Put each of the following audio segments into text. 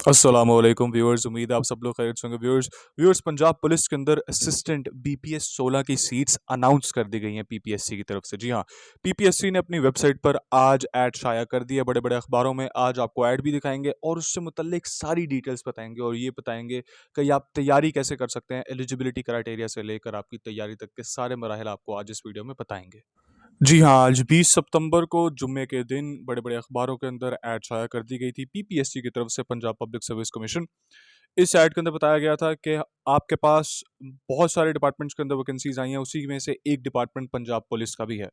अस्सलामुअलैकुम व्यूअर्स, उम्मीद है आप सब लोग खैरियत से होंगे। व्यूअर्स पंजाब पुलिस के अंदर असिस्टेंट बीपीएस 16 की सीट्स अनाउंस कर दी गई हैं पीपीएससी की तरफ से। जी हाँ, पीपीएससी ने अपनी वेबसाइट पर आज ऐड शाया कर दी है, बड़े बड़े अखबारों में आज आपको ऐड भी दिखाएंगे और उससे मुतल्लिक सारी डिटेल्स बताएंगे और ये बताएंगे कि आप तैयारी कैसे कर सकते हैं। एलिजिबिलिटी क्राइटेरिया से लेकर आपकी तैयारी तक के सारे मराहल आपको आज इस वीडियो में बताएंगे। जी हाँ, आज 20 सितंबर को जुम्मे के दिन बड़े-बड़े अखबारों के अंदर ऐड शाया कर दी गई थी पीपीएससी की तरफ से, पंजाब पब्लिक सर्विस कमीशन। इस ऐड के अंदर बताया गया था कि आपके पास बहुत सारे डिपार्टमेंट्स के अंदर वैकेंसीज आई हैं, उसी में से एक डिपार्टमेंट पंजाब पुलिस का भी है।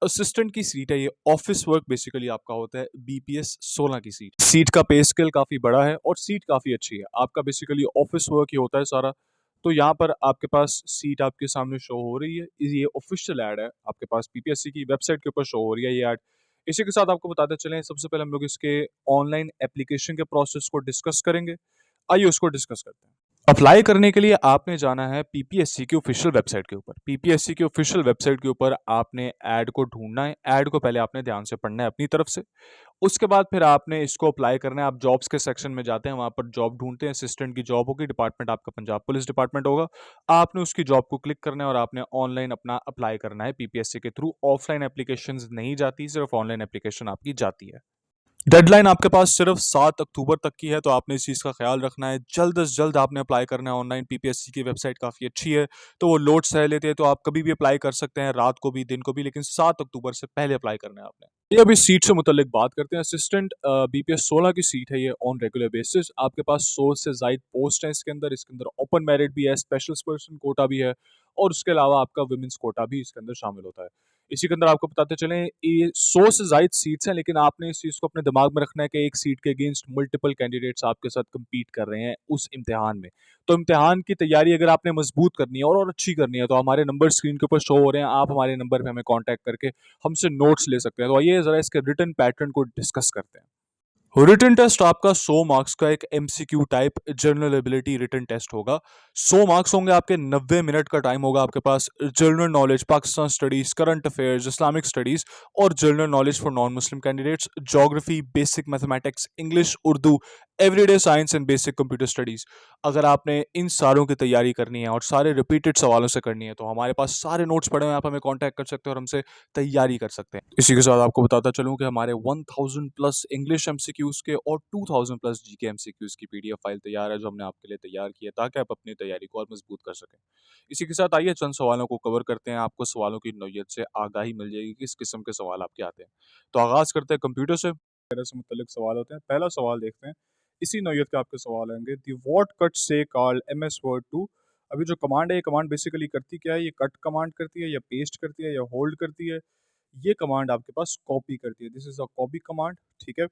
असिस्टेंट की सीट है ये, ऑफिस वर्क बेसिकली आपका होता है, बीपीएस 16 की सीट का पे स्केल काफ़ी बड़ा है और सीट काफ़ी अच्छी है। आपका बेसिकली ऑफिस वर्क ही होता है सारा। तो यहाँ पर आपके पास सीट आपके सामने शो हो रही है। ये ऑफिशियल ऐड है, आपके पास पीपीएससी की वेबसाइट के ऊपर शो हो रही है ये ऐड। इसी के साथ आपको बताते चलें, सबसे पहले हम लोग इसके ऑनलाइन एप्लीकेशन के प्रोसेस को डिस्कस करेंगे। आइए उसको डिस्कस करते हैं। अप्लाई करने के लिए आपने जाना है पीपीएससी की ऑफिशियल वेबसाइट के ऊपर। पीपीएससी की ऑफिशियल वेबसाइट के ऊपर आपने ऐड को ढूंढना है। ऐड को पहले आपने ध्यान से पढ़ना है अपनी तरफ से। उसके बाद फिर आपने इसको अप्लाई करना है। आप जॉब्स के सेक्शन में जाते हैं, वहाँ पर जॉब ढूंढते हैं। असिस्टेंट की जॉब होगी, डिपार्टमेंट आपका पंजाब पुलिस डिपार्टमेंट होगा। आपने उसकी जॉब को क्लिक करना है और आपने ऑनलाइन अपना अप्लाई करना है पीपीएससी के थ्रू। ऑफलाइन एप्लीकेशन नहीं जाती, सिर्फ ऑनलाइन एप्लीकेशन आपकी जाती है। डेडलाइन आपके पास सिर्फ 7 अक्टूबर तक की है, तो आपने इस चीज़ का ख्याल रखना है। जल्द से जल्द आपने अप्लाई करना है ऑनलाइन। पीपीएससी की वेबसाइट काफ़ी अच्छी है, तो वो लोड सह लेते हैं, तो आप कभी भी अप्लाई कर सकते हैं, रात को भी दिन को भी, लेकिन 7 अक्टूबर से पहले अप्लाई करना है आपने। ये अभी सीट से मुतल्लिक बात करते हैं। असिस्टेंट बीपीएस 16 की सीट है ये, ऑन रेगुलर बेसिस। आपके पास 100 से ज़ायद पोस्ट है इसके अंदर ओपन मेरिट भी है, स्पेशल पर्सन कोटा भी है और उसके अलावा आपका वुमेन्स कोटा भी इसके अंदर शामिल होता है। इसी के अंदर आपको बताते चलें, ये 100 से ज़ायद सीट्स हैं, लेकिन आपने इस चीज़ को अपने दिमाग में रखना है कि एक सीट के अगेंस्ट मल्टीपल कैंडिडेट्स आपके साथ कम्पीट कर रहे हैं उस इम्तिहान में। तो इम्तिहान की तैयारी अगर आपने मजबूत करनी है और अच्छी करनी है, तो हमारे नंबर स्क्रीन के ऊपर शो हो रहे हैं। आप हमारे नंबर पे हमें कॉन्टैक्ट करके हमसे नोट्स ले सकते हैं। तो आइए ज़रा इसके रिटन पैटर्न को डिस्कस करते हैं। रिटन टेस्ट आपका 100 मार्क्स का एक MCQ type general ability written test होगा। 100 मार्क्स होंगे आपके, 90 मिनट का टाइम होगा आपके पास। General knowledge, Pakistan studies, current affairs, Islamic studies और general knowledge for non Muslim candidates, geography, basic mathematics, English, Urdu, everyday science and basic computer studies. अगर आपने इन सारों की तैयारी करनी है और सारे रिपीटेड सवालों से करनी है, तो हमारे पास सारे नोट्स पड़े हुए हैं। आप हमें कॉन्टैक्ट कर सकते हैं और हमसे तैयारी कर सकते हैं। इसी के साथ आपको बताता चलूँ कि हमारे 1000 प्लस इंग्लिश एमसीक्यूज़ के और 2000 प्लस जीके एमसीक्यूज़ की पीडीएफ फाइल तैयार है, जो हमने आपके लिए तैयार की है, ताकि आप अपनी तैयारी को और मजबूत कर सकें। इसी के साथ आइए चंद सवालों को कवर करते हैं। आपको सवालों की नौइयत से आगाही मिल जाएगी, किस किस्म के सवाल आपके आते हैं। तो आगाज़ करते हैं कंप्यूटर से। तरह से मुतल्लिक सवाल होते हैं। पहला सवाल देखते हैं, इसी नौइयत के आपके सवाल आएंगे। दी व्हाट कट से कॉल एमएस वर्ड टू। अभी जो कमांड है, ये कमांड बेसिकली करती क्या है? ये कट कमांड करती है या पेस्ट करती है या होल्ड करती है? ये कमांड आपके पास कॉपी करती है। This is a copy command. ठीक है,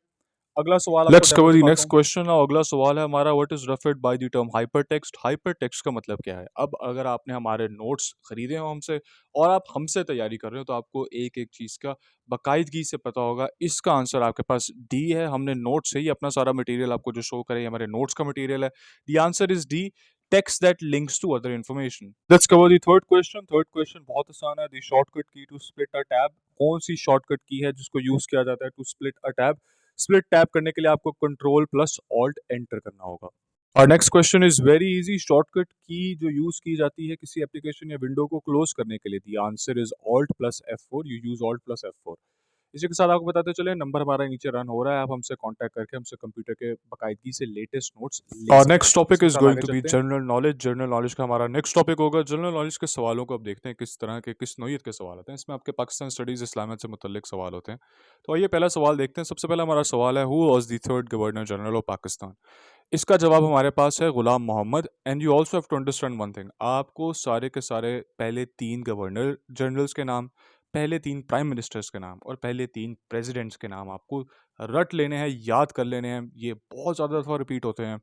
अगला सवाल आपको लेट्स डेमो कवर द दिखाता नेक्स्ट हूँ। क्वेश्चन। और अगला सवाल है हमारा, what is referred by the term hypertext. Hypertext का मतलब क्या है? अब अगर आपने हमारे नोट्स खरीदे हो हमसे और आप हमसे तैयारी कर रहे हो, तो आपको एक एक चीज़ का बाकायदगी से पता होगा। इसका आंसर आपके पास डी है। हमने नोट से ही अपना सारा मटेरियल आपको जो शो करे, हमारे नोट्स का मटेरियल है। The answer is D, text that links to other information. Let's cover the third question. Third question बहुत आसान है। The shortcut key to split a tab. कौन सी शॉर्टकट की है जिसको यूज किया जाता है to split a tab? Split tab करने के लिए आपको कंट्रोल प्लस ऑल्ट एंटर करना होगा। और next question is very easy. Shortcut की जो यूज की जाती है किसी एप्लीकेशन या विंडो को क्लोज करने के लिए, the answer is alt plus F4। You use alt plus F4। इसी के साथ आपको बताते चले, नंबर हमारा नीचे रन हो रहा है। आप हमसे कांटेक्ट करके हमसे कंप्यूटर के बाकायदगी से लेटेस्ट नोट्स ले और सकते नेक्स्ट हैं। टॉपिक इसी के इज साथ गोइंग आगे टू बी चलते हैं। General knowledge. जनरल नॉलेज का हमारा नेक्स्ट टॉपिक होगा। जनरल नॉलेज के सवालों को अब देखते हैं किस तरह के, किस नोयत के सवाल आते हैं। इसमें आपके पाकिस्तान स्टडीज, इस्लामियत से मुतल्लिक सवाल होते हैं। तो आइए पहला सवाल देखते हैं। सबसे पहला हमारा सवाल है, who was the third governor general of Pakistan. इसका जवाब हमारे पास है Ghulam Mohammad. And you also have to understand one thing. आपको सारे के सारे पहले 3 गवर्नर जनरल्स के नाम, पहले 3 प्राइम मिनिस्टर्स के नाम और पहले 3 प्रेसिडेंट्स के नाम आपको रट लेने हैं, याद कर लेने हैं। ये बहुत ज़्यादा दफ़ा रिपीट होते हैं।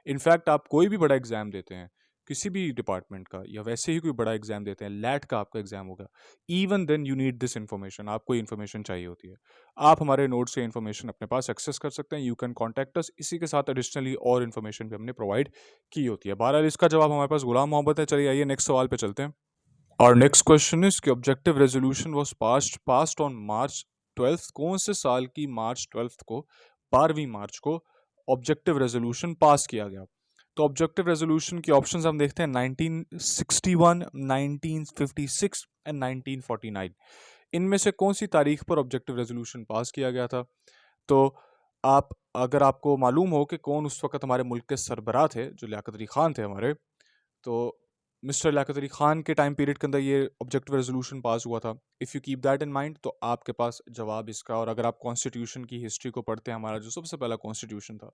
इनफैक्ट आप कोई भी बड़ा एग्ज़ाम देते हैं, किसी भी डिपार्टमेंट का, या वैसे ही कोई बड़ा एग्ज़ाम देते हैं, लैट का आपका एग्ज़ाम होगा, even then you need this information. आपको इन्फॉर्मेशन चाहिए होती है। आप हमारे नोट्स से इन्फॉर्मेशन अपने पास एक्सेस कर सकते हैं। You can contact us. इसी के साथ एडिशनली और इन्फॉर्मेशन भी हमने प्रोवाइड की होती है। बहरहाल इसका जवाब हमारे पास गुलाम मोहम्मद है। चलिए आइए नेक्स्ट सवाल पे चलते हैं। और नेक्स्ट क्वेश्चन इज कि objective resolution was passed on March 12। कौन से साल की मार्च 12 को, 12वीं मार्च को ऑब्जेक्टिव रेजोल्यूशन पास किया गया। तो ऑब्जेक्टिव रेजोल्यूशन की ऑप्शंस हम देखते हैं 1961, 1956 एंड 1949। इनमें से कौन सी तारीख पर ऑब्जेक्टिव रेजोल्यूशन पास किया गया था? तो आप अगर आपको मालूम हो कि कौन उस वक्त हमारे मुल्क के सरबराह थे, जो लियाकत अली खान थे हमारे, तो मिस्टर लियाकत अली खान के टाइम पीरियड के अंदर ये ऑब्जेक्टिव रेजोल्यूशन पास हुआ था। If you keep that in mind तो आपके पास जवाब इसका। और अगर आप कॉन्स्टिट्यूशन की हिस्ट्री को पढ़ते हैं, हमारा जो सबसे पहला कॉन्स्टिट्यूशन था,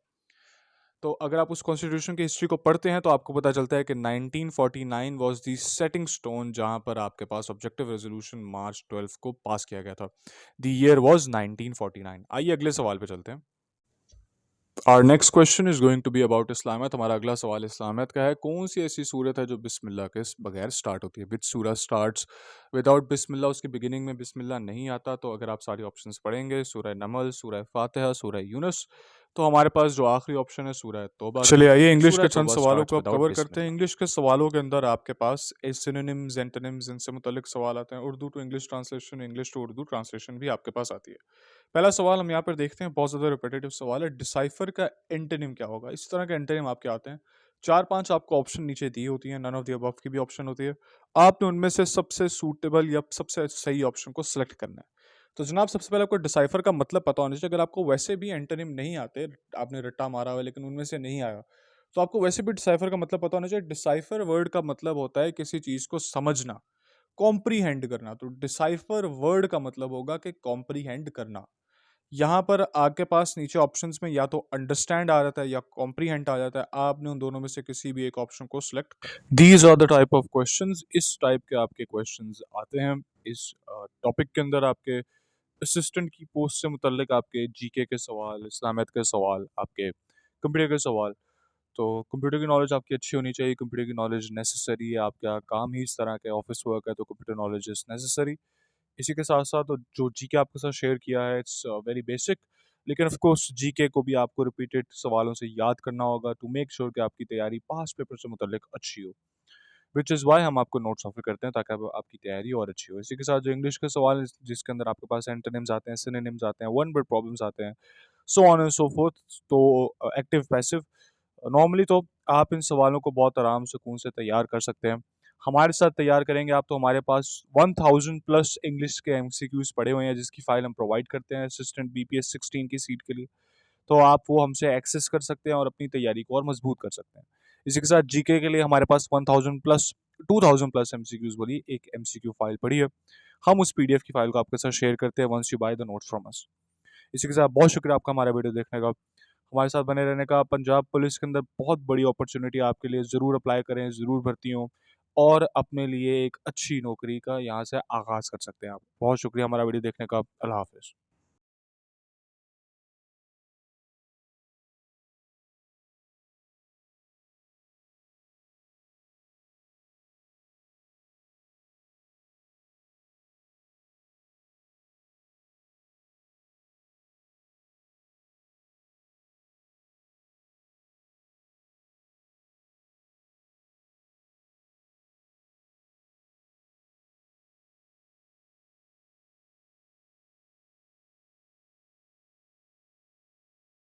तो अगर आप उस कॉन्स्टिट्यूशन की हिस्ट्री को पढ़ते हैं तो आपको पता चलता है कि 1949 वाज द सेटिंग स्टोन, जहां पर आपके पास ऑब्जेक्टिव रेजोल्यूशन मार्च 12 को पास किया गया था। The year was 1949। आइए अगले सवाल पे चलते हैं। Our next question is going to be about Islamiyat. हमारा अगला सवाल इस्लामियत का है। कौन सी ऐसी सूरत है जो बिस्मिल्लाह के बगैर स्टार्ट होती है? विच सूरत स्टार्ट्स विदाउट बिस्मिल्लाह? उसके बिगिनिंग में बिस्मिल्लाह नहीं आता। तो अगर आप सारी ऑप्शंस पढ़ेंगे, सूरह नमल, सूरह फातिहा, सूरह यूनुस, तो हमारे पास जो आखिरी ऑप्शन है सूरह तौबा। चलिए आइए इंग्लिश सूरह के चंद तौबा सवालों स्टार्ट्स को अब विदाउट कवर करते हैं। बिस्मिल्लाह। इंग्लिश के सवालों के अंदर आपके पास सिनोनिम्स, एंटोनिम्स, इनसे मुतल्लिक सवाल आते हैं। Urdu to English translation, English to Urdu translation भी आपके पास आती है। पहला सवाल हम यहाँ पर देखते हैं, बहुत ज़्यादा रिपीटेटिव सवाल है। डिसाइफर का एंटोनिम क्या होगा? इस तरह के एंटोनिम आपके आते हैं। 4-5 आपको ऑप्शन नीचे दी होती हैं, नन ऑफ द अबव की भी ऑप्शन होती है। आपने उनमें से सबसे सूटेबल या सबसे सही ऑप्शन को सिलेक्ट करना है। तो जनाब सबसे पहले आपको डिसाइफर का मतलब पता होना चाहिए। अगर आपको वैसे भी एंटोनिम नहीं आते, आपने रट्टा मारा हुआ है लेकिन उनमें से नहीं आया, तो आपको वैसे भी डिसाइफर का मतलब पता होना चाहिए। डिसाइफर वर्ड का मतलब होता है किसी चीज़ को समझना, कॉम्प्रीहेंड करना। तो डिसाइफर वर्ड का मतलब होगा कि कॉम्प्रीहेंड करना। यहाँ पर आपके पास नीचे ऑप्शंस में या तो अंडरस्टैंड आ जाता है या कॉम्प्रीहेंड आ जाता है। आपने उन दोनों में से किसी भी एक ऑप्शन को सिलेक्ट कर। These are the type of questions. इस टाइप के आपके क्वेश्चंस आते हैं इस टॉपिक के अंदर। आपके असिस्टेंट की पोस्ट से मुतल्लिक आपके जीके के सवाल, इस्लामियत के सवाल, आपके कंप्यूटर के सवाल। तो कंप्यूटर की नॉलेज आपकी अच्छी होनी चाहिए। कंप्यूटर की नॉलेज नेसेसरी है, आपका काम ही इस तरह का ऑफिस वर्क है, तो कंप्यूटर नॉलेज इज़ नेसेसरी। इसी के साथ-साथ जो जीके आपके साथ शेयर किया है, इट्स वेरी बेसिक, लेकिन ऑफ कोर्स जीके को भी आपको रिपीटेड सवालों से याद करना होगा टू मेक श्योर कि आपकी तैयारी पास्ट पेपर से मुतल्लिक अच्छी हो। व्हिच इज़ व्हाई हम आपको नोट्स ऑफ़र करते हैं, ताकि आपकी तैयारी और अच्छी हो। इसी के साथ जो इंग्लिश के सवाल हैं, जिसके अंदर आपके पास एंटोनिम्स आते हैं, सिनोनिम्स आते हैं, वन वर्ड प्रॉब्लम्स आते हैं, so on and so fourth. तो एक्टिव पैसिव, नॉर्मली तो आप इन सवालों को बहुत आराम सुकून से तैयार कर सकते हैं। हमारे साथ तैयार करेंगे आप, तो हमारे पास 1000 प्लस इंग्लिश के एमसीक्यूज़ पड़े हुए हैं, जिसकी फ़ाइल हम प्रोवाइड करते हैं असिस्टेंट बीपीएस 16 की सीट के लिए। तो आप वो हमसे एक्सेस कर सकते हैं और अपनी तैयारी को और मजबूत कर सकते हैं। इसी के साथ जीके के लिए हमारे पास 1000 प्लस 2000 प्लस एमसीक्यूज़ वाली एक एमसीक्यू फ़ाइल पड़ी है। हम उस पीडीएफ की फ़ाइल को आपके साथ शेयर करते हैं once you buy the notes from us. इसी के साथ बहुत शुक्रिया आपका हमारा वीडियो देखने का, हमारे साथ बने रहने का। पंजाब पुलिस के अंदर बहुत बड़ी अपॉर्चुनिटी आपके लिए, ज़रूर अप्लाई करें, ज़रूर भर्ती हों और अपने लिए एक अच्छी नौकरी का यहाँ से आगाज़ कर सकते हैं आप। बहुत शुक्रिया हमारा वीडियो देखने का। अल्लाह हाफ़िज़।